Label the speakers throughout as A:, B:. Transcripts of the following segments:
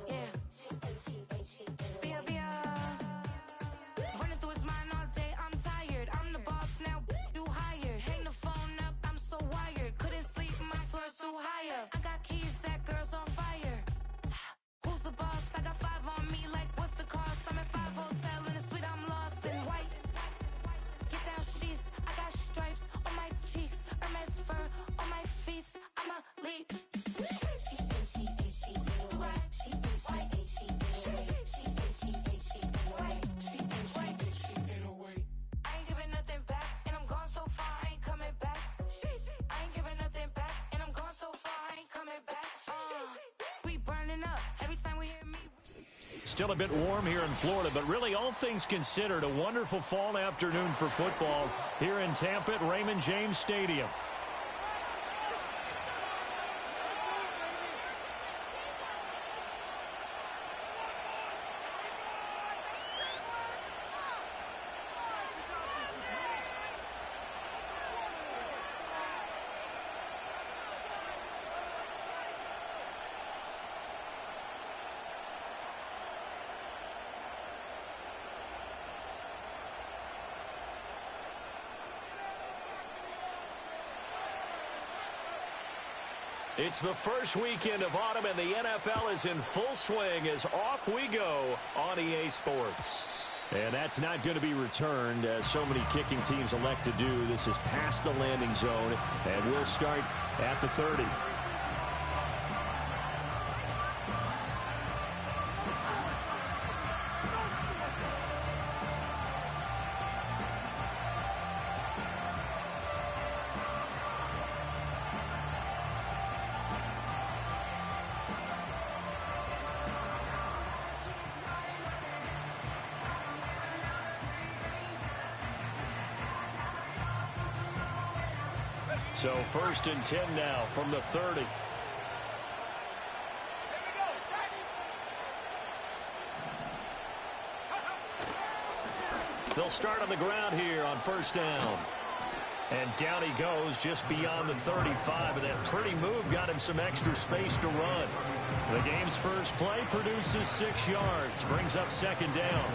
A: Yeah. Bia, Bia. Running through his mind all day, I'm tired. I'm the boss now, you hired. Hang the phone up, I'm so wired. Couldn't sleep, my floor's too higher. I got keys, that girl's on fire. Who's the boss? I got 5 on me, like what's the cost? I'm at 5 hotel in a suite, I'm lost in white. Get down sheets, I got stripes on my cheeks. Hermes fur on my feet, I'm a lead.
B: Still a bit warm here in Florida, but really all things considered, a wonderful fall afternoon for football here in Tampa at Raymond James Stadium. It's the first weekend of autumn, and the NFL is in full swing as off we go on EA Sports. And that's not going to be returned, as so many kicking teams elect to do. This is past the landing zone, and we'll start at the 30. So 1st and 10 now from the 30. They'll start on the ground here on 1st down. And down he goes just beyond the 35. And that pretty move got him some extra space to run. The game's first play produces 6 yards. Brings up 2nd down.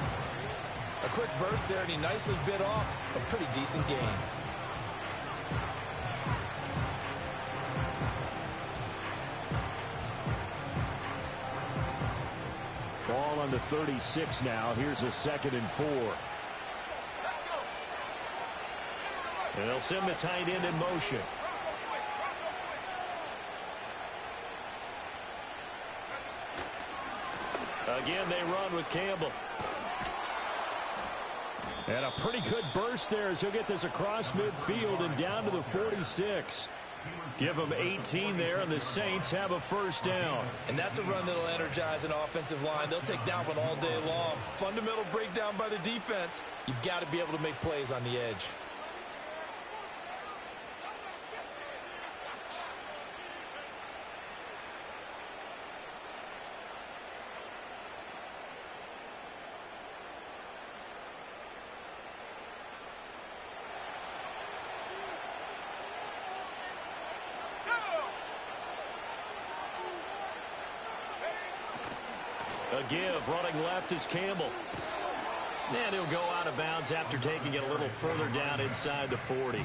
C: A quick burst there, and he nicely bit off a pretty decent gain.
B: Ball on the 36 now. Here's a 2nd and 4. And they'll send the tight end in motion. Again, they run with Campbell. And a pretty good burst there as he'll get this across midfield and down to the 46. Give them 18 there, and the Saints have a 1st down.
C: And that's a run that'll energize an offensive line. They'll take that one all day long. Fundamental breakdown by the defense. You've got to be able to make plays on the edge.
B: A give, running left is Campbell. And he'll go out of bounds after taking it a little further down inside the 40.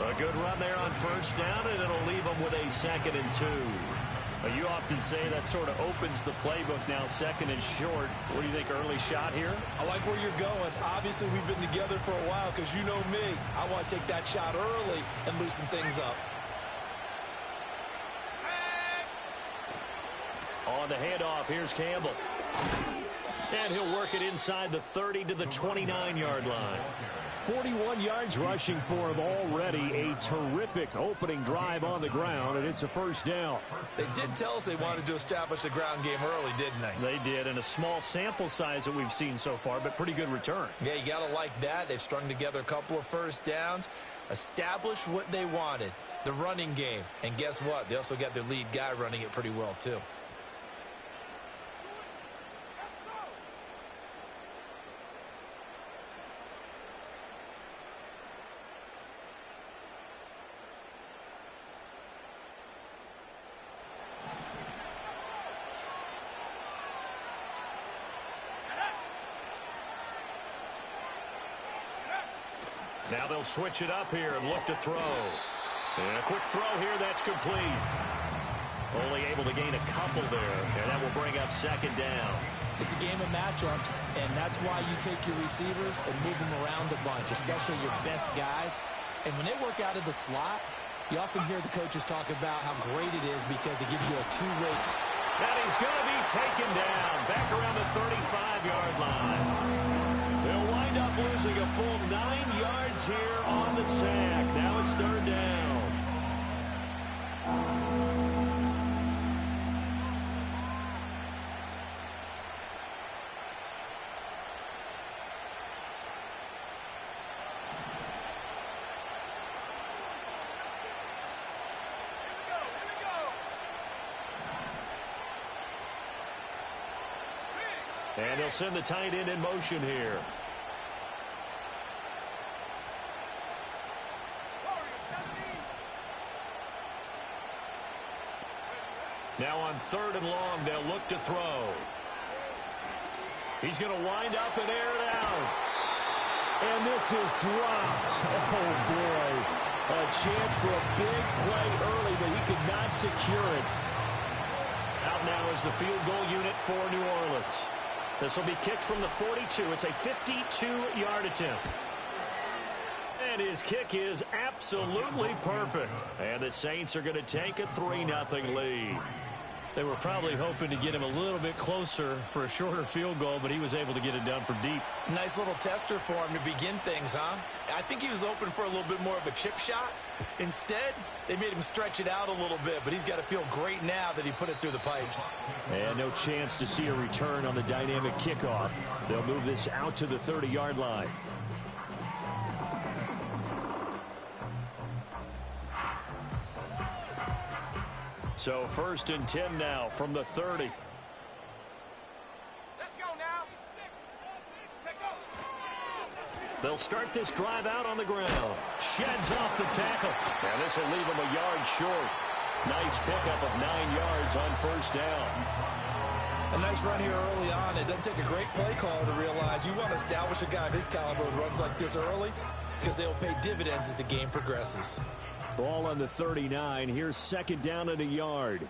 B: A good run there on 1st down, and it'll leave him with a 2nd and 2. You often say that sort of opens the playbook now, 2nd and short. What do you think, early shot here?
C: I like where you're going. Obviously, we've been together for a while because you know me. I want to take that shot early and loosen things up.
B: On the handoff, here's Campbell. And he'll work it inside the 30 to the 29-yard line. 41 yards rushing for him already. A terrific opening drive on the ground, and it's a 1st down.
C: They did tell us they wanted to establish the ground game early, didn't they?
B: They did, and a small sample size that we've seen so far, but pretty good return.
C: Yeah, you got to like that. They've strung together a couple of 1st downs, established what they wanted, the running game. And guess what? They also got their lead guy running it pretty well, too.
B: Now they'll switch it up here and look to throw. And a quick throw here, that's complete. Only able to gain a couple there, and that will bring up second down.
C: It's a game of matchups, and that's why you take your receivers and move them around a bunch, especially your best guys. And when they work out of the slot, you often hear the coaches talk about how great it is because it gives you a two-way.
B: And he's going to be taken down back around the 35-yard line. They'll wind up losing a full 9 yards here on the sack. Now it's third down. And he'll send the tight end in motion here. Now on third and long, they'll look to throw. He's going to wind up and air it out. And this is dropped. Oh, boy. A chance for a big play early, but he could not secure it. Out now is the field goal unit for New Orleans. This will be kicked from the 42. It's a 52-yard attempt. And his kick is absolutely perfect. And the Saints are going to take a 3-0 lead. They were probably hoping to get him a little bit closer for a shorter field goal, but he was able to get it done from deep.
C: Nice little tester for him to begin things, huh? I think he was open for a little bit more of a chip shot. Instead, they made him stretch it out a little bit, but he's got to feel great now that he put it through the pipes.
B: And no chance to see a return on the dynamic kickoff. They'll move this out to the 30-yard line. So 1st and 10 now from the 30.
D: Let's go now.
B: They'll start this drive out on the ground. Sheds off the tackle. And this will leave him a yard short. Nice pickup of 9 yards on first down.
C: A nice run here early on. It doesn't take a great play call to realize you want to establish a guy of his caliber with runs like this early because they'll pay dividends as the game progresses.
B: Ball on the 39. Here's second down and a yard.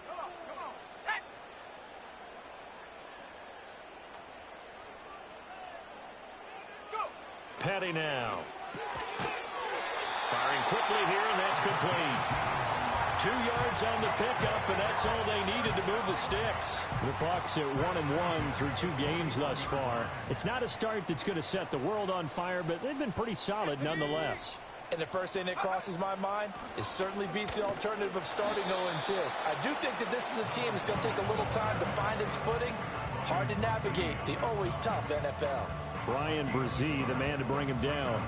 D: Come on, set. Go.
B: Petty now. Firing quickly here, and that's complete. 2 yards on the pickup, and that's all they needed to move the sticks. The Bucs at 1-1 through 2 games thus far. It's not a start that's going to set the world on fire, but they've been pretty solid nonetheless.
C: And the first thing that crosses my mind, it certainly beats the alternative of starting 0-2. I do think that this is a team that's going to take a little time to find its footing. Hard to navigate the always tough NFL.
B: Brian Brzee, the man to bring him down.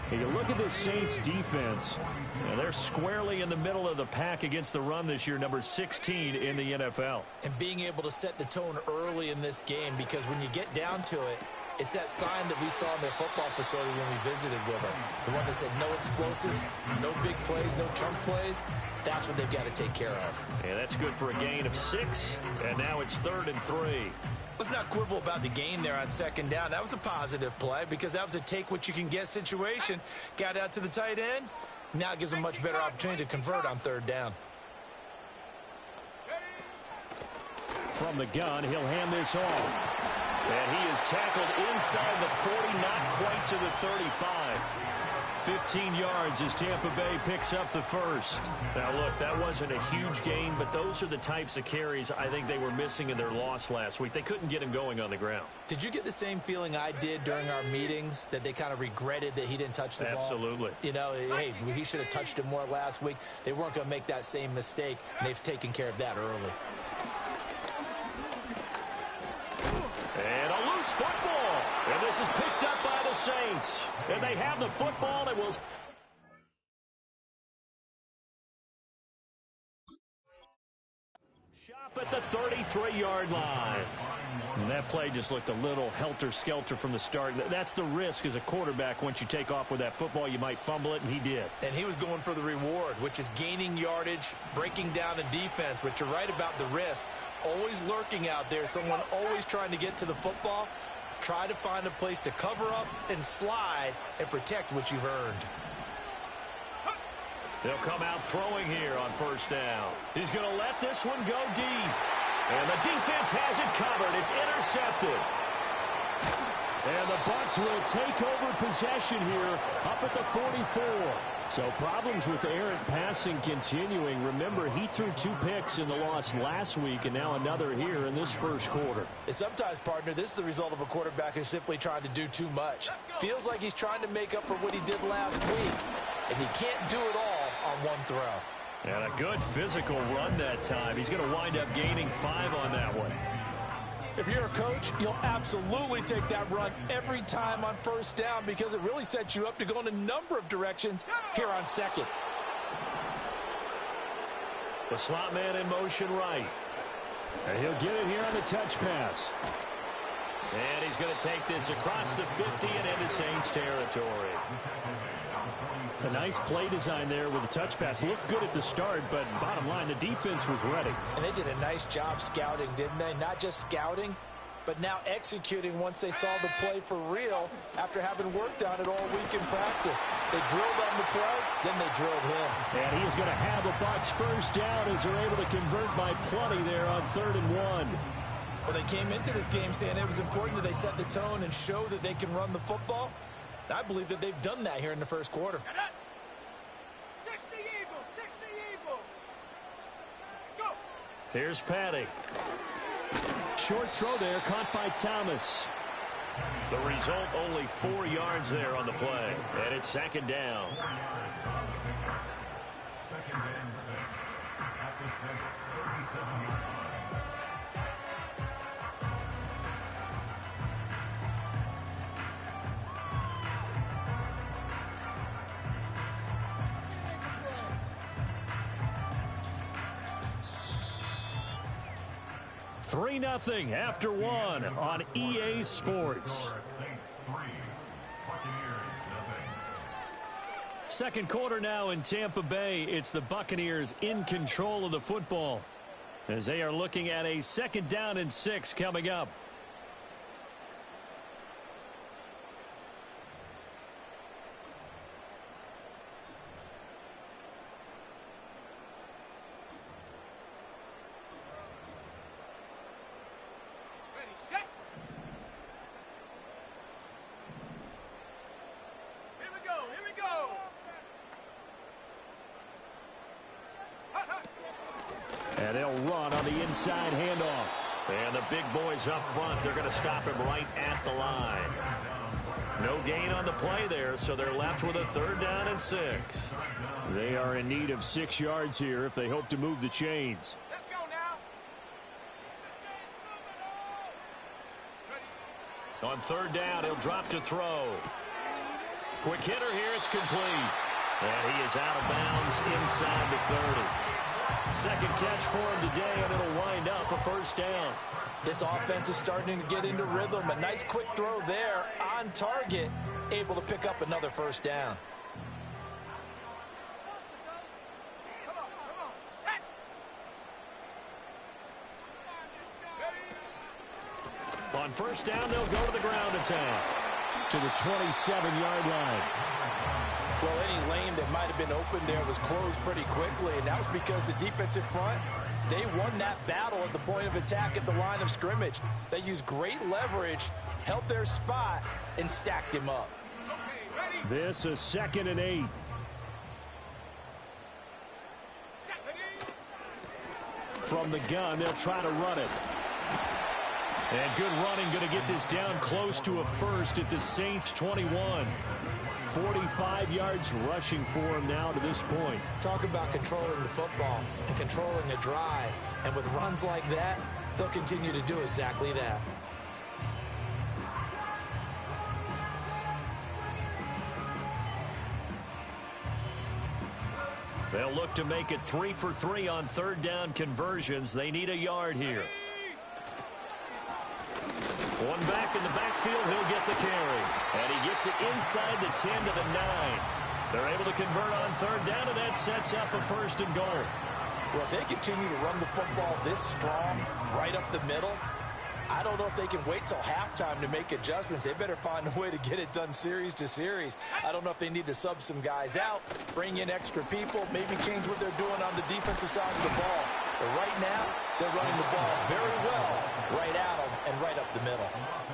B: Hey, you look at this Saints defense. They're squarely in the middle of the pack against the run this year, number 16 in the NFL.
C: And being able to set the tone early in this game, because when you get down to it, it's that sign that we saw in their football facility when we visited with them. The one that said no explosives, no big plays, no chunk plays. That's what they've got to take care of.
B: Yeah, that's good for a gain of 6, and now it's 3rd and 3.
C: Let's not quibble about the gain there on second down. That was a positive play because that was a take-what-you-can-get situation. Got out to the tight end. Now it gives them a much better opportunity to convert on 3rd down.
B: From the gun, he'll hand this off. And he is tackled inside the 40, not quite to the 35. 15 yards as Tampa Bay picks up the first. Now, look, that wasn't a huge gain, but those are the types of carries I think they were missing in their loss last week. They couldn't get him going on the ground.
C: Did you get the same feeling I did during our meetings, that they kind of regretted that he didn't touch the ball?
B: Absolutely.
C: You know, hey, he should have touched it more last week. They weren't going to make that same mistake, and they've taken care of that early.
B: And a loose football. And this is picked up by the Saints. And they have the football. It will shop at the 33-yard line. And that play just looked a little helter-skelter from the start. That's the risk as a quarterback. Once you take off with that football, you might fumble it, and he did.
C: And he was going for the reward, which is gaining yardage, breaking down a defense. But you're right about the risk. Always lurking out there, someone always trying to get to the football. Try to find a place to cover up and slide and protect what you've earned.
B: They'll come out throwing here on first down. He's going to let this one go deep. And the defense has it covered. It's intercepted.
E: And the Bucs will take over possession here up at the 44. So problems with errant passing continuing. Remember, he threw 2 picks in the loss last week and now another here in this first quarter.
C: And sometimes, partner, this is the result of a quarterback who's simply trying to do too much. Feels like he's trying to make up for what he did last week, and he can't do it all on one throw.
B: And a good physical run that time. He's going to wind up gaining 5 on that one.
C: If you're a coach, you'll absolutely take that run every time on first down because it really sets you up to go in a number of directions here on second.
B: The slot man in motion right.
E: And he'll get it here on the touch pass.
B: And he's going to take this across the 50 and into Saints territory.
E: A nice play design there with the touch pass. Looked good at the start, but bottom line, the defense was ready.
C: And they did a nice job scouting, didn't they? Not just scouting, but now executing once they saw the play for real after having worked on it all week in practice. They drilled on the play, then they drilled him.
E: And he is going to have a Bucs first down as they're able to convert by plenty there on 3rd and 1.
C: Well, they came into this game saying it was important that they set the tone and show that they can run the football. And I believe that they've done that here in the first quarter.
D: 60 Eagles, 60 Eagles. Go.
B: Here's Patty.
E: Short throw there, caught by Thomas.
B: The result, only 4 yards there on the play. And it's 2nd down. Three 3-0 after 1 on EA Sports. Second quarter now in Tampa Bay. It's the Buccaneers in control of the football as they are looking at a 2nd down and 6 coming up. And they'll run on the inside handoff. And the big boys up front, they're going to stop him right at the line. No gain on the play there, so they're left with a 3rd down and 6.
E: They are in need of 6 yards here if they hope to move the chains.
D: Let's go now.
B: On 3rd down, he'll drop to throw. Quick hitter here, it's complete. And he is out of bounds inside the 30. Second catch for him today, and it'll wind up a 1st down.
C: This offense is starting to get into rhythm. A nice quick throw there on target, able to pick up another 1st down.
D: Come on, set.
B: On 1st down, they'll go to the ground attack.
E: To the 27-yard line.
C: Well, any lane that might have been open there was closed pretty quickly, and that was because the defensive front, they won that battle at the point of attack at the line of scrimmage. They used great leverage, held their spot, and stacked him up.
D: Okay, ready.
E: This is 2nd and 8. From the gun, they'll try to run it.
B: And good running, going to get this down close to a 1st at the Saints 21.
E: 45 yards rushing for him now to this point.
C: Talk about controlling the football and controlling a drive. And with runs like that, they'll continue to do exactly that.
B: They'll look to make it 3 for 3 on 3rd down conversions. They need a yard here. One back in the backfield, he'll get the carry. And he gets it inside the 10 to the 9. They're able to convert on 3rd down, and that sets up a 1st and goal.
C: Well, if they continue to run the football this strong, right up the middle, I don't know if they can wait till halftime to make adjustments. They better find a way to get it done series to series. I don't know if they need to sub some guys out, bring in extra people, maybe change what they're doing on the defensive side of the ball. But right now, they're running the ball very well right at them and right up the middle.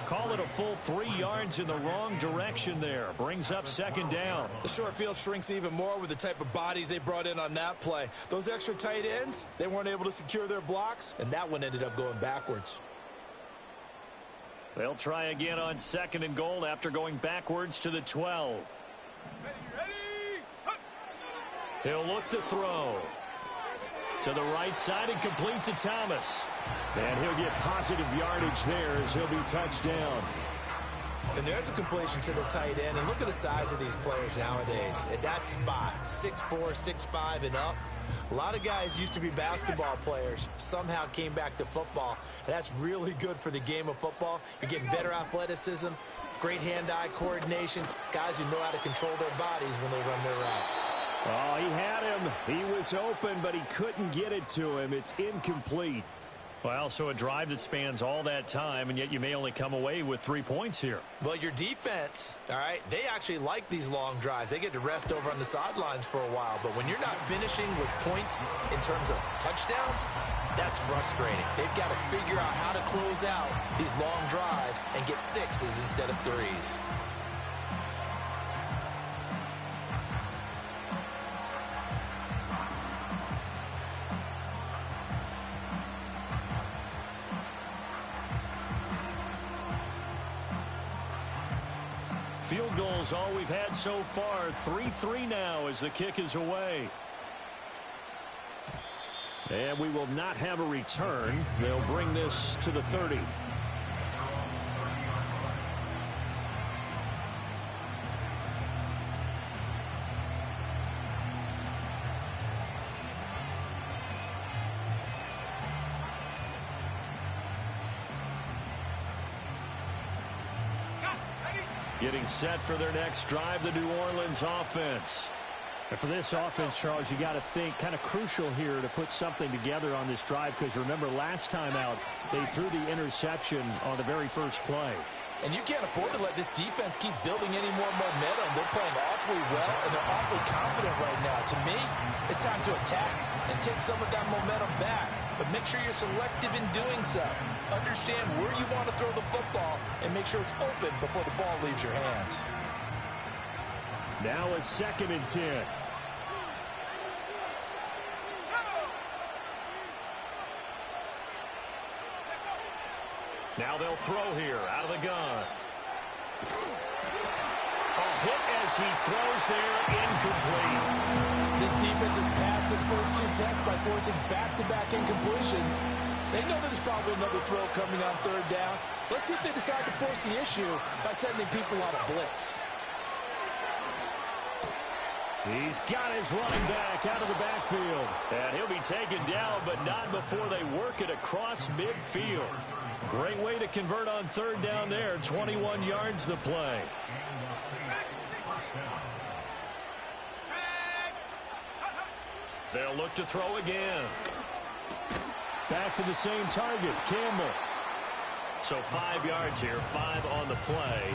B: Call it a full 3 yards in the wrong direction there. Brings up second down.
C: The short field shrinks even more with the type of bodies they brought in on that play. Those extra tight ends, they weren't able to secure their blocks, and that one ended up going backwards.
B: They'll try again on second and goal after going backwards to the 12. He'll look to throw. To the right side and complete to Thomas.
E: And he'll get positive yardage there as he'll be touched down.
C: And there's a completion to the tight end. And look at the size of these players nowadays. At that spot, 6'4", 6'5", and up. A lot of guys used to be basketball players, somehow came back to football. And that's really good for the game of football. You're getting better athleticism, great hand-eye coordination, guys who know how to control their bodies when they run their routes.
E: Oh, he had him. He was open, but he couldn't get it to him. It's incomplete.
B: Well, so a drive that spans all that time, and yet you may only come away with 3 points here.
C: Well, your defense, all right, they actually like these long drives. They get to rest over on the sidelines for a while. But when you're not finishing with points in terms of touchdowns, that's frustrating. They've got to figure out how to close out these long drives and get 6s instead of 3s.
B: Field goals all we've had so far. 3-3 now as the kick is away.
E: And we will not have a return. They'll bring this to the 30.
B: Getting set for their next drive, the New Orleans offense.
E: And for this offense, Charles, you got to think kind of crucial here to put something together on this drive, because remember last time out they threw the interception on the very first play.
C: And you can't afford to let this defense keep building any more momentum. They're playing awfully well, and they're awfully confident right now. To me, it's time to attack and take some of that momentum back. But make sure you're selective in doing so. Understand where you want to throw the football and make sure it's open before the ball leaves your hands.
E: Now a 2nd and 10.
B: Now they'll throw here out of the gun. A hit as he throws there, incomplete.
C: This defense has passed its first 2 tests by forcing back-to-back incompletions. They know there's probably another throw coming on 3rd down. Let's see if they decide to force the issue by sending people on a blitz.
E: He's got his running back out of the backfield.
B: And he'll be taken down, but not before they work it across midfield. Great way to convert on 3rd down there. 21 yards the play. They'll look to throw again.
E: Back to the same target, Campbell.
B: So 5 yards here, 5 on the play.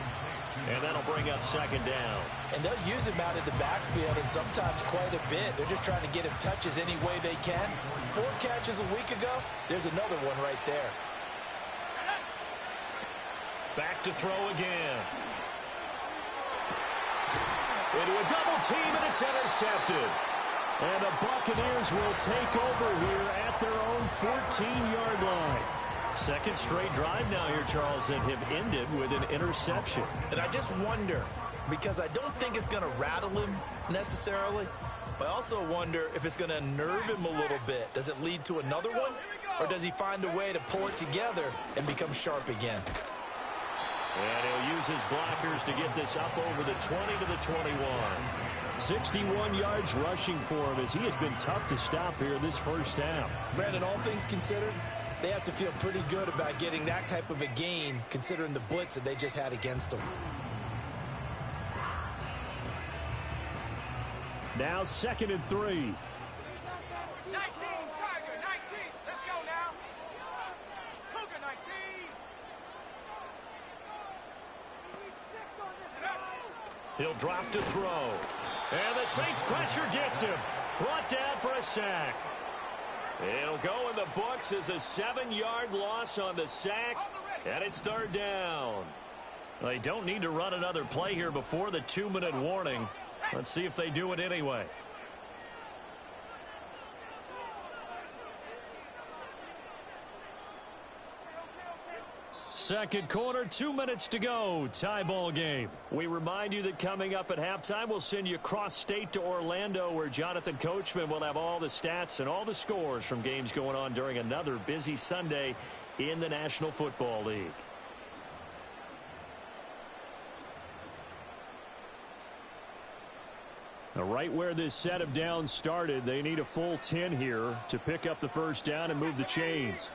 B: And that'll bring up 2nd down.
C: And they'll use him out of the backfield, and sometimes quite a bit. They're just trying to get him touches any way they can. 4 catches a week ago. There's another one right there.
B: Back to throw again. Into a double team, and it's intercepted.
E: And the Buccaneers will take over here at their own 14-yard line.
B: 2nd straight drive now here, Charles, that have ended with an interception.
C: And I just wonder, because I don't think it's going to rattle him necessarily, but I also wonder if it's going to unnerve him a little bit. Does it lead to another one, or does he find a way to pull it together and become sharp again?
B: And he'll use his blockers to get this up over the 20 to the 21.
E: 61 yards rushing for him, as he has been tough to stop here this first half.
C: Brandon, all things considered, they have to feel pretty good about getting that type of a gain, considering the blitz that they just had against them.
E: Now 2nd and 3.
D: 19, Tiger, 19. Let's go now. Cougar, 19.
B: He'll drop to throw. And the Saints pressure gets him. Brought down for a sack. It'll go in the books as a 7-yard loss on the sack. And it's third down. They don't need to run another play here before the 2-minute warning. Let's see if they do it anyway. Second quarter, 2 minutes to go. Tie ball game. We remind you that coming up at halftime, we'll send you cross-state to Orlando, where Jonathan Coachman will have all the stats and all the scores from games going on during another busy Sunday in the National Football League. Now, right where this set of downs started, they need a full 10 here to pick up the first down and move the chains.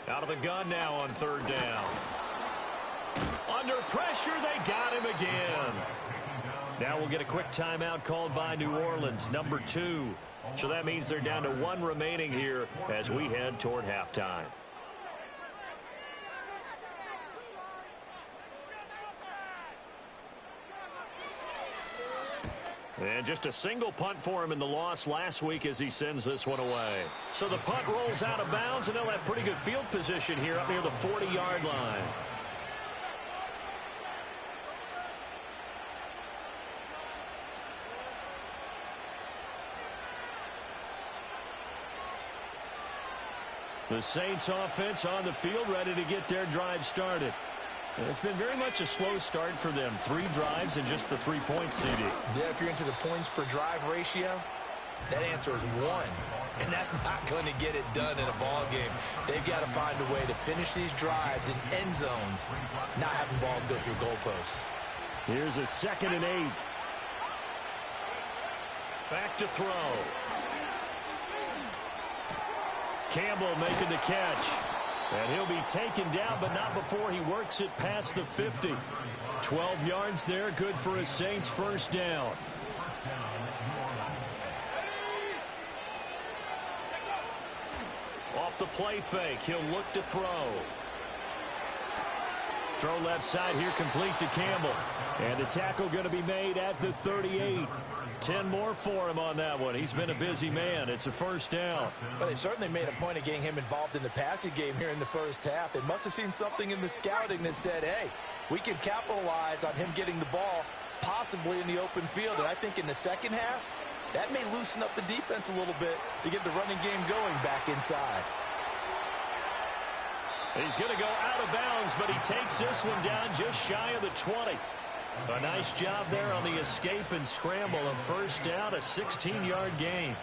B: Out of the gun now on third down. Under pressure, they got him again. Now we'll get a quick timeout called by New Orleans, number 2. So that means they're down to 1 remaining here as we head toward halftime. And just a single punt for him in the loss last week as he sends this one away. So the punt rolls out of bounds, and they'll have pretty good field position here up near the 40-yard line. The Saints offense on the field ready to get their drive started. It's been very much a slow start for them. 3 drives and just the 3-point CD.
C: Yeah, if you're into the points per drive ratio, that answer is 1. And that's not going to get it done in a ball game. They've got to find a way to finish these drives in end zones, not having balls go through goalposts.
E: Here's a 2nd and 8.
B: Back to throw. Campbell making the catch. And he'll be taken down, but not before he works it past the 50. 12 yards there, good for a Saints first down. Off the play fake, he'll look to throw. Throw left side here, complete to Campbell. And the tackle going to be made at the 38. 10 more for him on that one. He's been a busy man. It's a first down.
C: Well, they certainly made a point of getting him involved in the passing game here in the first half. They must have seen something in the scouting that said, hey, we can capitalize on him getting the ball possibly in the open field. And I think in the second half, that may loosen up the defense a little bit to get the running game going back inside.
B: He's going to go out of bounds, but he takes this one down just shy of the 20. A nice job there on the escape and scramble. A first down, a 16-yard gain.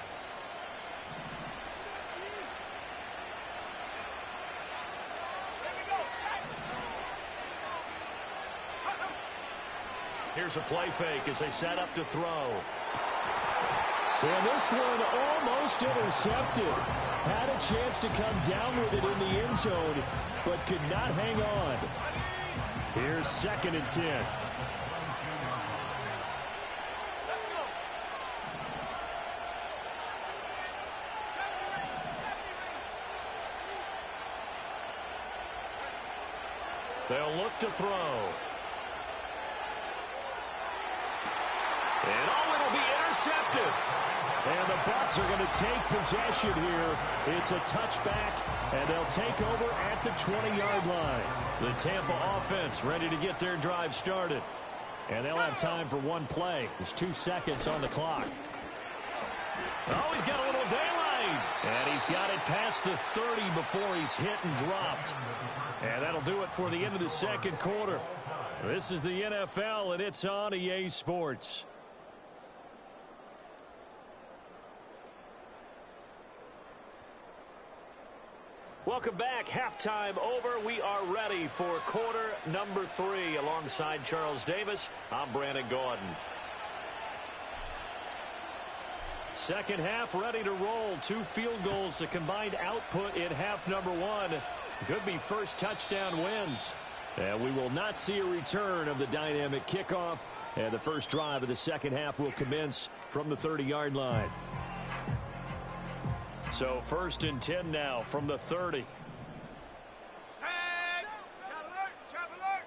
B: Here's a play fake as they set up to throw.
E: And this one almost intercepted. Had a chance to come down with it in the end zone, but could not hang on. Here's 2nd and 10.
B: They'll look to throw. And it'll be intercepted.
E: And the Bucs are going to take possession here. It's a touchback, and they'll take over at the 20-yard line.
B: The Tampa offense ready to get their drive started.
E: And they'll have time for one play. There's 2 seconds on the clock.
B: Oh, he's got a little daylight. And he's got it past the 30 before he's hit and dropped. And that'll do it for the end of the second quarter. This is the NFL, and it's on EA Sports. Welcome back. Halftime over. We are ready for quarter number 3. Alongside Charles Davis, I'm Brandon Gordon. Second half ready to roll. 2 field goals, the combined output in half number 1. Could be first touchdown wins. And we will not see a return of the dynamic kickoff. And the first drive of the second half will commence from the 30-yard line. So 1st and 10 now from the 30.
D: Set. Chop alert. Chop alert.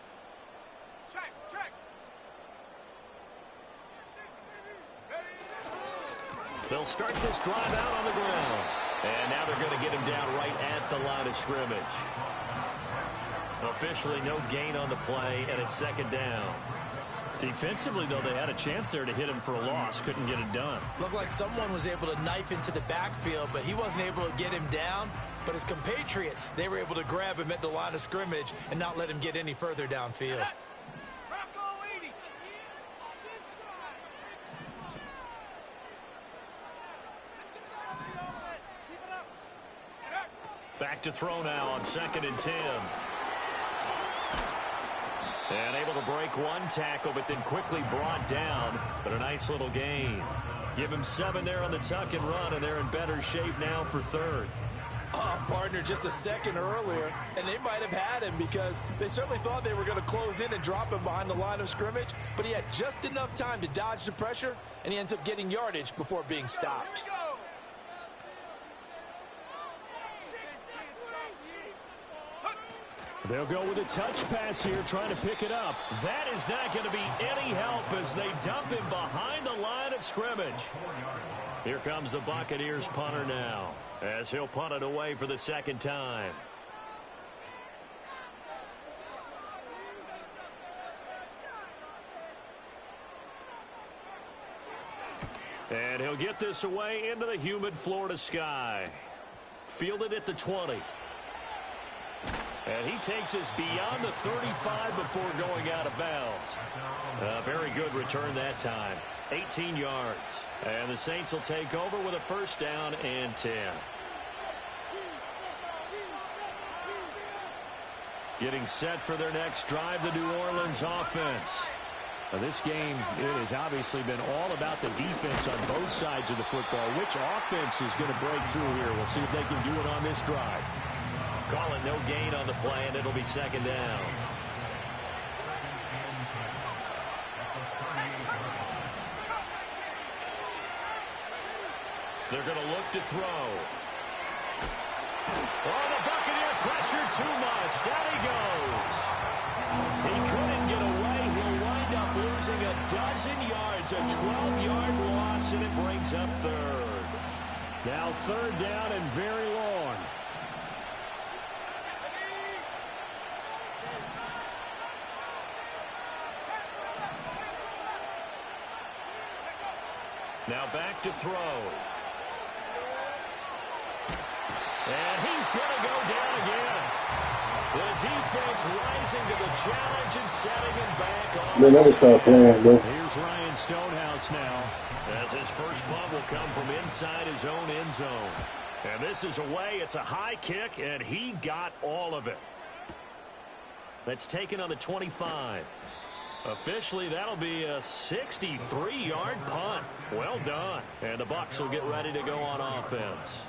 B: They'll start this drive out on the ground. And now they're going to get him down right at the line of scrimmage. Officially no gain on the play, and it's second down.
E: Defensively, though, they had a chance there to hit him for a loss. Couldn't get it done.
C: Looked like someone was able to knife into the backfield, but he wasn't able to get him down. But his compatriots, they were able to grab him at the line of scrimmage and not let him get any further downfield.
B: Back to throw now on 2nd and 10. And able to break one tackle, but then quickly brought down. But a nice little gain. Give him 7 there on the tuck and run, and they're in better shape now for 3rd.
C: Oh, partner, just a second earlier, and they might have had him because they certainly thought they were going to close in and drop him behind the line of scrimmage, but he had just enough time to dodge the pressure, and he ends up getting yardage before being stopped.
E: They'll go with a touch pass here, trying to pick it up.
B: That is not going to be any help as they dump him behind the line of scrimmage. Here comes the Buccaneers punter now, as he'll punt it away for the 2nd time. And he'll get this away into the humid Florida sky. Fielded at the 20. And he takes us beyond the 35 before going out of bounds. A very good return that time. 18 yards. And the Saints will take over with a 1st down and 10. Getting set for their next drive, the New Orleans offense.
E: Now this game, it has obviously been all about the defense on both sides of the football. Which offense is going to break through here? We'll see if they can do it on this drive.
B: Call it no gain on the play, and it'll be 2nd down. They're going to look to throw. Oh, the Buccaneer pressure too much. Down he goes. He couldn't get away. He'll wind up losing a dozen yards. A 12-yard loss, and it brings up 3rd.
E: Now 3rd down and very long.
B: Now back to throw. And he's going to go down again. The defense rising to the challenge and setting him back on.
F: They never stop playing, bro.
E: Here's Ryan Stonehouse now.
B: As his first punt will come from inside his own end zone. And this is away. It's a high kick, and he got all of it. That's taken on the 25. Officially, that'll be a 63-yard punt. Well done. And the Bucs will get ready to go on offense.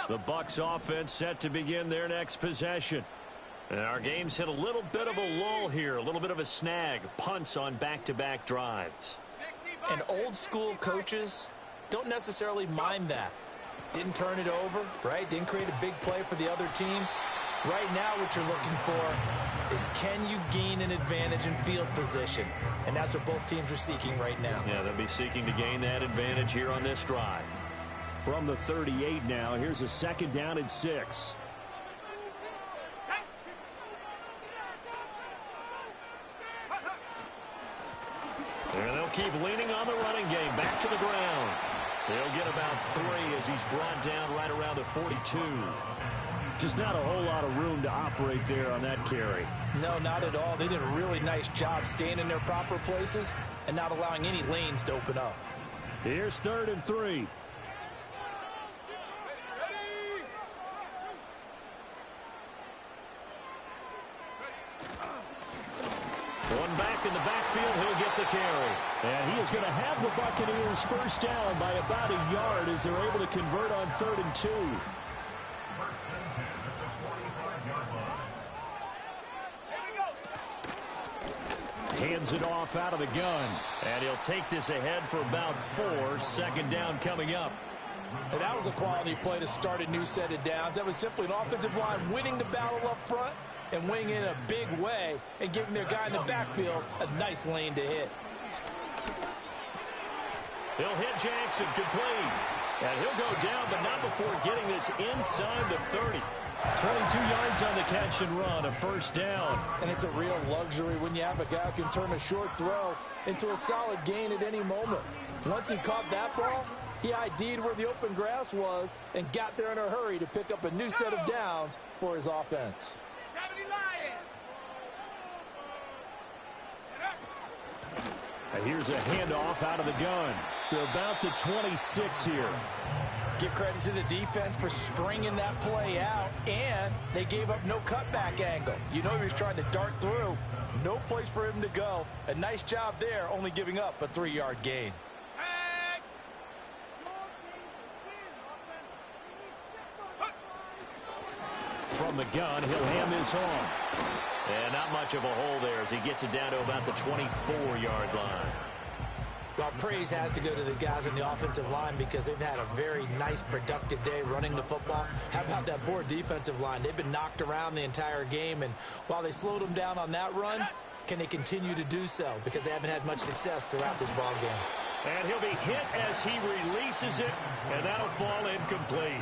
B: The Bucs offense set to begin their next possession. And our game's hit a little bit of a lull here, a little bit of a snag. Punts on back-to-back drives.
C: And old-school coaches don't necessarily mind that. Didn't turn it over, right? Didn't create a big play for the other team. Right now what you're looking for is, can you gain an advantage in field position? And that's what both teams are seeking right now.
B: Yeah, they'll be seeking to gain that advantage here on this drive.
E: From the 38 now, here's a 2nd down and 6.
B: And they'll keep leaning on the running game. Back to the ground. They'll get about 3 as he's brought down right around the 42.
E: Just not a whole lot of room to operate there on that carry.
C: No, not at all. They did a really nice job staying in their proper places and not allowing any lanes to open up.
E: Here's 3rd and 3.
B: One back in the backfield, he'll get the carry.
E: And he is going to have the Buccaneers 1st down by about a yard as they're able to convert on 3rd and 2. Hands it off out of the gun.
B: And he'll take this ahead for about 4. 2nd down coming up.
C: And that was a quality play to start a new set of downs. That was simply an offensive line winning the battle up front and wing in a big way and giving their guy in the backfield a nice lane to hit.
B: He'll hit Jackson, complete. And he'll go down, but not before getting this inside the 30. 22 yards on the catch and run, a first down.
C: And it's a real luxury when you have a guy who can turn a short throw into a solid gain at any moment. Once he caught that ball, he ID'd where the open grass was and got there in a hurry to pick up a new set of downs for his offense.
D: 70 Lions.
E: And here's a handoff out of the gun to about the 26 here.
C: Give credit to the defense for stringing that play out, and they gave up no cutback angle. You know he was trying to dart through. No place for him to go. A nice job there, only giving up a 3-yard gain.
B: From the gun, he'll hand this off. And not much of a hole there as he gets it down to about the 24-yard line.
C: Well, praise has to go to the guys on the offensive line because they've had a very nice, productive day running the football. How about that poor defensive line? They've been knocked around the entire game, and while they slowed them down on that run, can they continue to do so? Because they haven't had much success throughout this ball game.
B: And he'll be hit as he releases it, and that'll fall incomplete.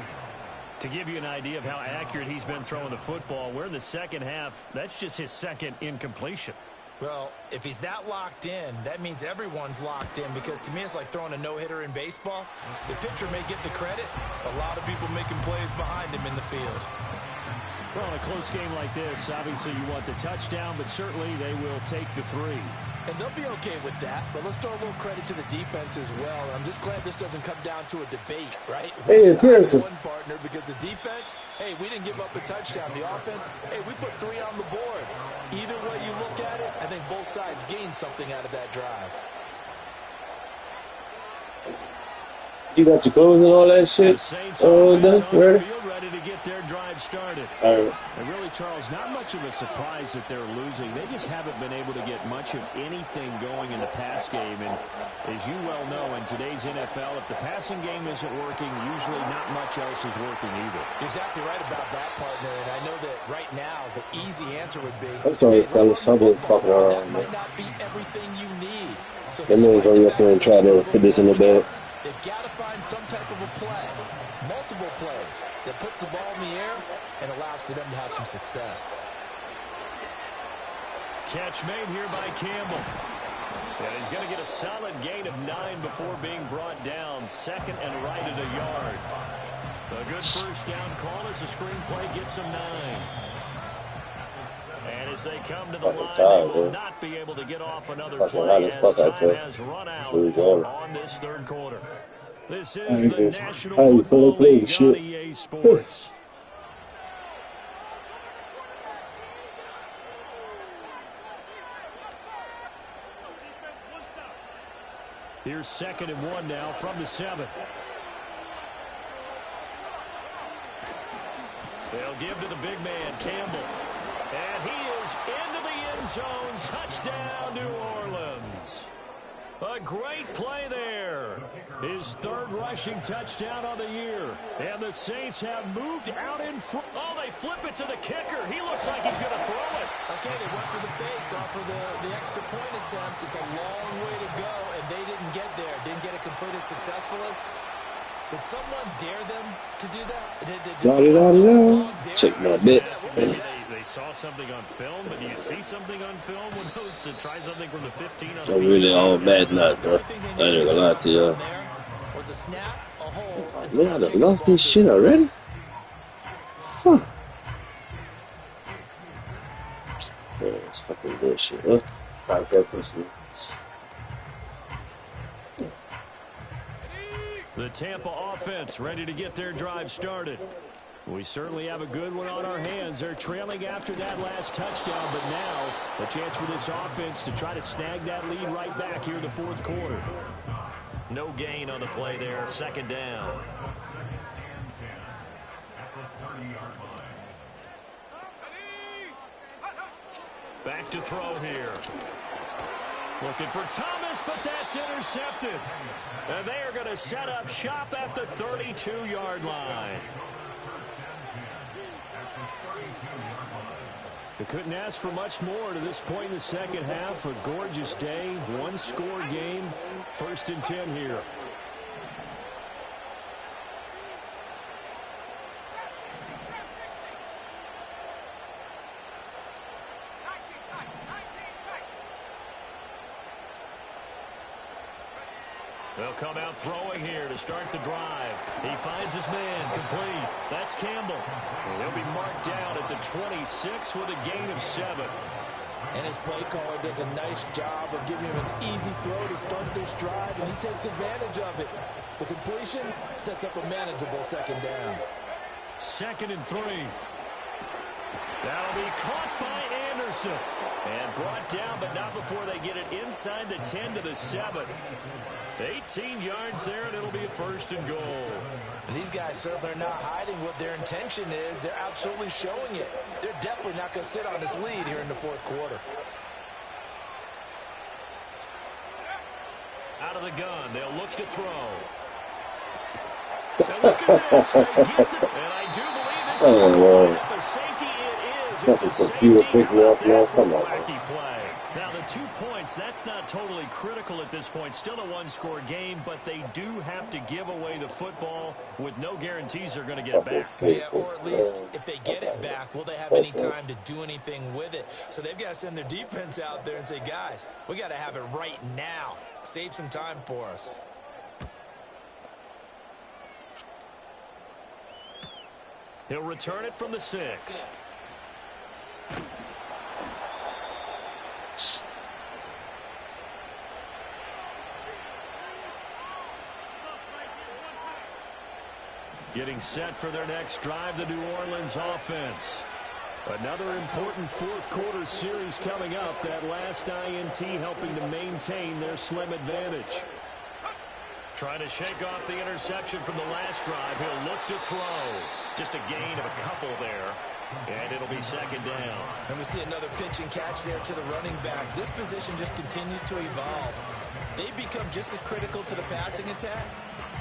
B: To give you an idea of how accurate he's been throwing the football, we're in the second half. That's just his second incompletion.
C: Well, if he's that locked in, that means everyone's locked in, because to me it's like throwing a no-hitter in baseball. The pitcher may get the credit, a lot of people making plays behind him in the field.
E: Well, in a close game like this, obviously you want the touchdown, but certainly they will take the 3.
C: And they'll be okay with that, but let's throw a little credit to the defense as well. I'm just glad this doesn't come down to a debate, right?
F: Hey, Pearson.
C: One partner, because the defense, hey, we didn't give up a touchdown. The offense, hey, we put 3 on the board. Either way you look at it, I think both sides gained something out of that drive.
F: You got your clothes and all that shit? Done? Ready?
B: Ready to get their drive started.
F: All right.
E: And really, Charles, not much of a surprise that they're losing. They just haven't been able to get much of anything going in the pass game. And as you well know, in today's NFL, if the passing game isn't working, usually not much else is working either.
C: You're exactly right about that, partner. And I know that right now the easy answer would be,
F: I'm sorry, fellas. I've been fucking around,
C: that
F: man.
C: might not be everything you need. So
F: That man's going up there and try to put this in the bag.
C: they've got to find some type of a play, multiple plays, that puts the ball in the air and allows for them to have some success.
B: Catch made here by Campbell. And he's going to get a solid gain of 9 before being brought down. Second and right at a yard. A good first down call as the screen play gets him 9. And as they come to the line, they will not be able to get off another play as time has run out on this third quarter. This is the National Football League on EA Sports. Here's 2nd and 1 now from the 7. They'll give to the big man, Campbell. And he is into the end zone. Touchdown, New Orleans. A great play there. His 3rd rushing touchdown on the year. And the Saints have moved out in front. Oh, they flip it to the kicker. He looks like he's going to throw it.
C: Okay, they went for the fake off of the extra point attempt. It's a long way to go, and they didn't get there. Didn't get it completed successfully. Did someone dare them to do that?
F: Check my bit.
B: They saw something on film, but do you see something on film when those to try something from the 15 on the
F: I'm really all bad not, bro. I ain't gonna lie to y'all.
C: Was a snap, a hole,
F: Man, I done lost this shit already? Fuck. Man, it's fucking bullshit. Huh? Time to person.
B: The Tampa offense ready to get their drive started. We certainly have a good one on our hands. They're trailing after that last touchdown, but now a chance for this offense to try to snag that lead right back here in the 4th quarter. No gain on the play there. 2nd down. Back to throw here. Looking for Thomas, but that's intercepted. And they are going to set up shop at the 32-yard line.
E: They couldn't ask for much more to this point in the second half. A gorgeous day, one-score game. 1st and 10 here.
B: They'll come out throwing here to start the drive. He finds his man complete. That's Campbell. He'll be marked down at the 26 with a gain of 7.
C: And his play caller does a nice job of giving him an easy throw to start this drive, and he takes advantage of it. The completion sets up a manageable 2nd down.
B: 2nd and 3. That'll be caught by Anderson. And brought down, but not before they get it inside the 10 to the 7. 18 yards there, and it'll be a 1st and goal.
C: And these guys certainly are not hiding what their intention is. They're absolutely showing it. They're definitely not going to sit on this lead here in the 4th quarter.
B: Out of the gun, they'll look to throw. And look at this. They get the, and I do believe this is a safety. It is. It's a
F: computer
B: safety.
F: pick me up now. Come on,
B: Wacky play. Now, the 2 points, that's not totally critical at this point. Still a one-score game, but they do have to give away the football with no guarantees they're going to get it back.
C: Yeah, or at least if they get it back, will they have any time to do anything with it? So they've got to send their defense out there and say, guys, we got to have it right now. Save some time for us.
B: He'll return it from the 6. Getting set for their next drive, the New Orleans offense.
E: Another important 4th quarter series coming up. That last INT helping to maintain their slim advantage.
B: Trying to shake off the interception from the last drive. He'll look to throw. Just a gain of a couple there. And it'll be 2nd down.
C: And we see another pitch and catch there to the running back. This position just continues to evolve. They become just as critical to the passing attack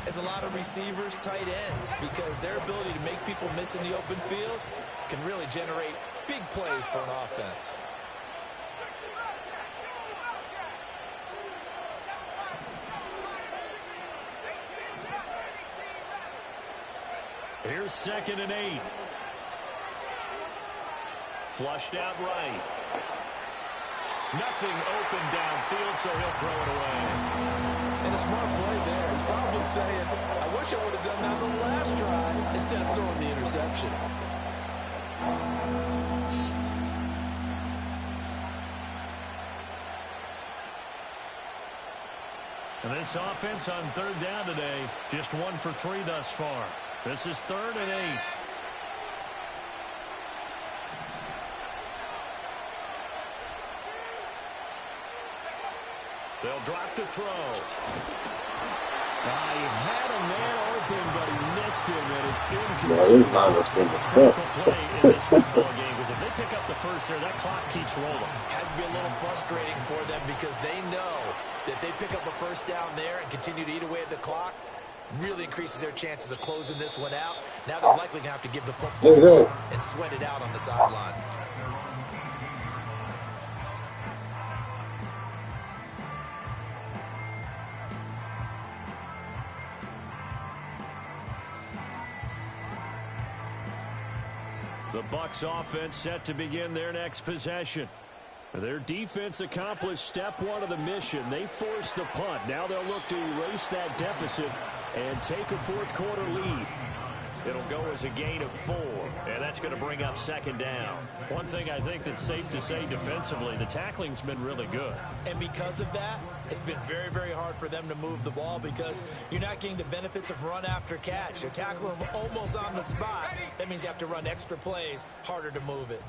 C: as a lot of receivers, tight ends, because their ability to make people miss in the open field can really generate big plays for an offense.
B: Here's 2nd and 8. Flushed out right. Nothing open downfield, so he'll throw it away.
C: And a smart play there. He's probably saying, I wish I would have done that the last drive instead of throwing the interception.
B: And this offense on 3rd down today, just 1 for 3 thus far. This is 3rd and 8. They'll drop to throw.
E: He had a man open, but he missed him, and it's incomplete.
F: No, this line was going to suck.
B: Play in this football game, because if they pick up the first there, that clock keeps rolling.
C: Has to be a little frustrating for them because they know that they pick up a 1st down there and continue to eat away at the clock, really increases their chances of closing this one out. Now they're likely going to have to give the football and sweat it out on the sideline.
B: The Bucs offense set to begin their next possession. Their defense accomplished step 1 of the mission. They forced the punt. Now they'll look to erase that deficit and take a 4th quarter lead. It'll go as a gain of 4, and that's going to bring up 2nd down. One thing I think that's safe to say defensively, the tackling's been really good.
C: And because of that, it's been very, very hard for them to move the ball because you're not getting the benefits of run after catch. They're tackling them almost on the spot. That means you have to run extra plays, harder to move it.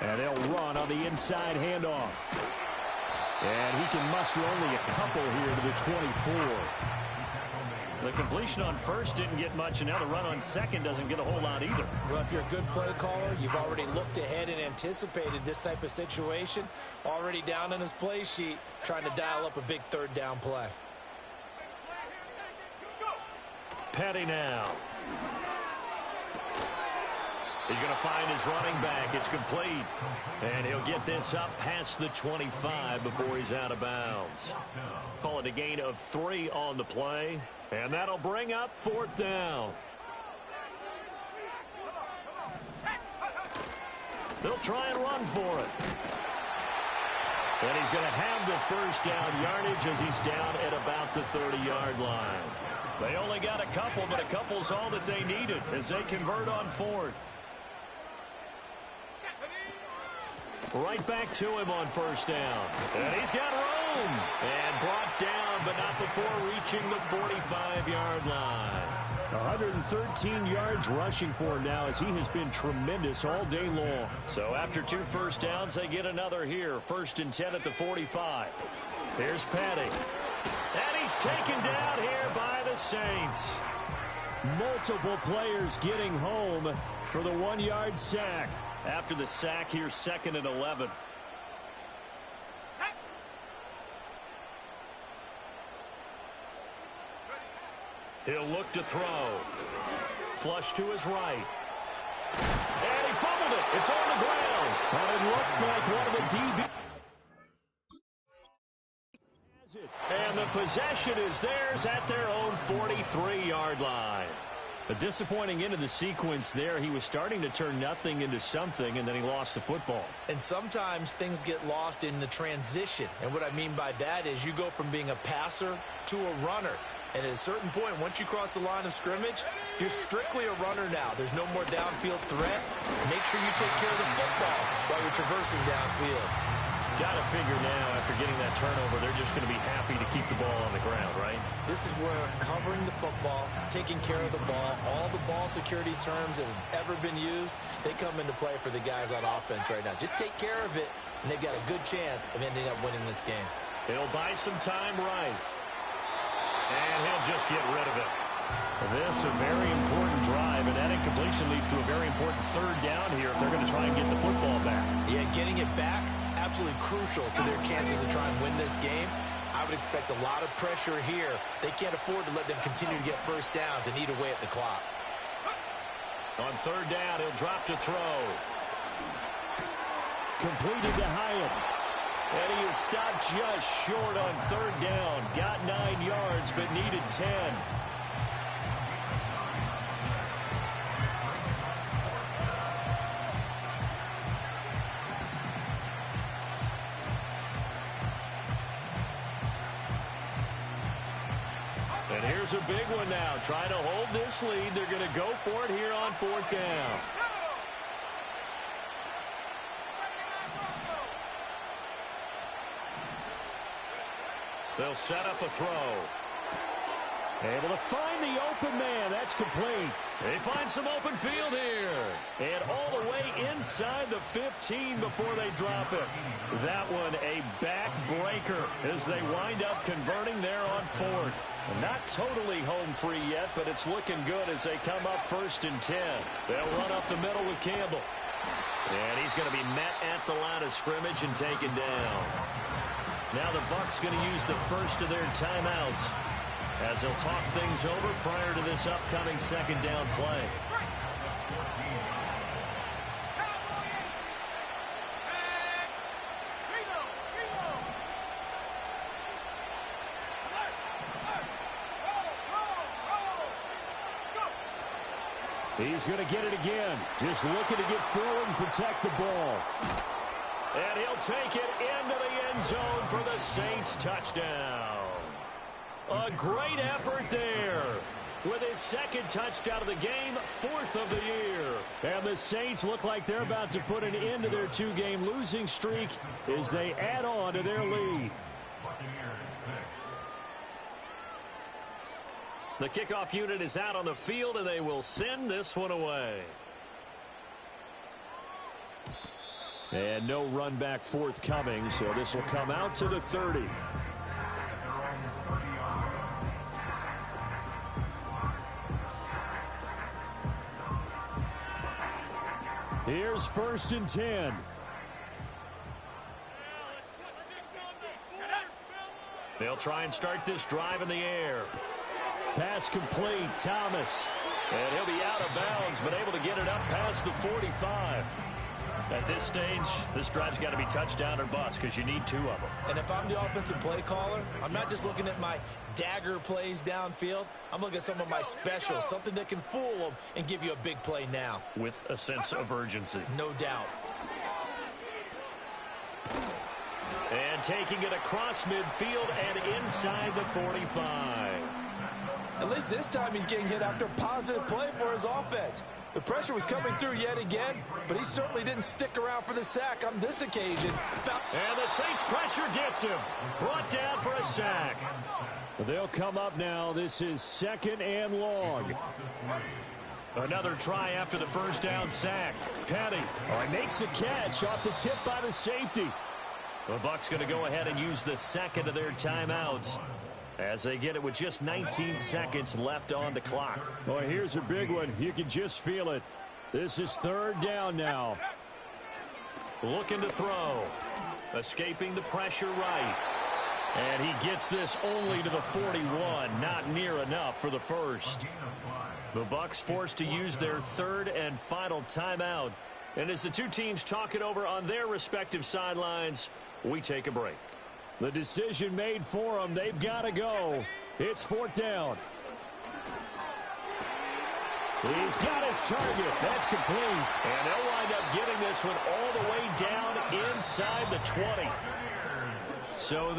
E: And they'll run on the inside handoff. And he can muster only a couple here to the 24.
B: The completion on 1st didn't get much, and now the run on 2nd doesn't get a whole lot either.
C: Well, if you're a good play caller, you've already looked ahead and anticipated this type of situation. Already down on his play sheet, trying to dial up a big 3rd down play.
B: Petty now. He's going to find his running back. It's complete. And he'll get this up past the 25 before he's out of bounds. Call it a gain of 3 on the play. And that'll bring up 4th down. They'll try and run for it. And he's going to have the first down yardage as he's down at about the 30-yard line. They only got a couple, but a couple's all that they needed as they convert on 4th. Right back to him on 1st down. And he's got room. And brought down, but not before reaching the 45-yard line.
E: 113 yards rushing for him now as he has been tremendous all day long.
B: So after 2 first downs, they get another here. 1st and 10 at the 45. Here's Petty. And he's taken down here by the Saints.
E: Multiple players getting home for the 1-yard sack.
B: After the sack, here's 2nd and 11. He'll look to throw. Flush to his right. And he fumbled it. It's on the ground.
E: And it looks like one of the DB.
B: And the possession is theirs at their own 43-yard line.
E: A disappointing end of the sequence there. He was starting to turn nothing into something, and then he lost the football.
C: And sometimes things get lost in the transition. And what I mean by that is you go from being a passer to a runner. And at a certain point, once you cross the line of scrimmage, you're strictly a runner now. There's no more downfield threat. Make sure you take care of the football while you're traversing downfield.
B: Got to figure now, after getting that turnover, they're just going to be happy to keep the ball on the ground, right?
C: This is where covering the football, taking care of the ball, all the ball security terms that have ever been used, they come into play for the guys on offense right now. Just take care of it, and they've got a good chance of ending up winning this game.
B: He'll buy some time right. And he'll just get rid of it.
E: This is a very important drive, and that incompletion leads to a very important 3rd down here if they're going to try and get the football back.
C: Yeah, getting it back, absolutely crucial to their chances to try and win this game. I would expect a lot of pressure here. They can't afford to let them continue to get first downs and eat away at the clock.
B: On 3rd down, he'll drop to throw.
E: Completed to Hyatt.
B: And he is stopped just short on 3rd down. Got 9 yards, but needed 10. And here's a big one now. Trying to hold this lead. They're going to go for it here on 4th down. They'll set up a throw.
E: Able to find the open man. That's complete.
B: They find some open field here. And all the way inside the 15 before they drop it. That one a backbreaker as they wind up converting there on 4th. Not totally home free yet, but it's looking good as they come up 1st and 10. They'll run up the middle with Campbell. And he's going to be met at the line of scrimmage and taken down. Now the Bucs going to use the first of their timeouts as they'll talk things over prior to this upcoming 2nd down play.
E: He's going to get it again. Just looking to get forward and protect the ball.
B: And he'll take it into the end zone for the Saints touchdown. A great effort there. With his 2nd touchdown of the game, 4th of the year.
E: And the Saints look like they're about to put an end to their 2-game losing streak as they add on to their lead.
B: The kickoff unit is out on the field, and they will send this one away.
E: And no run back forthcoming, so this will come out to the 30. Here's 1st and 10.
B: They'll try and start this drive in the air.
E: Pass complete. Thomas.
B: And he'll be out of bounds, but able to get it up past the 45. At this stage, this drive's got to be touchdown or bust because you need 2 of them.
C: And if I'm the offensive play caller, I'm not just looking at my dagger plays downfield. I'm looking at some of my specials, something that can fool them and give you a big play now.
B: With a sense of urgency.
C: No doubt.
B: And taking it across midfield and inside the 45.
G: At least this time he's getting hit after positive play for his offense. The pressure was coming through yet again, but he certainly didn't stick around for the sack on this occasion.
B: And the Saints pressure gets him. Brought down for a sack.
E: They'll come up now. This is 2nd and long.
B: Another try after the first down sack. Petty.
E: All right, makes the catch off the tip by the safety.
B: The Bucs going to go ahead and use the second of their timeouts as they get it with just 19 seconds left on the clock.
E: Boy, here's a big one. You can just feel it. This is 3rd down now.
B: Looking to throw. Escaping the pressure right. And he gets this only to the 41. Not near enough for the first. The Bucs forced to use their 3rd and final timeout. And as the two teams talk it over on their respective sidelines, we take a break.
E: The decision made for them. They've got to go. It's 4th down. He's got his target. That's complete.
B: And they'll wind up getting this one all the way down inside the 20. So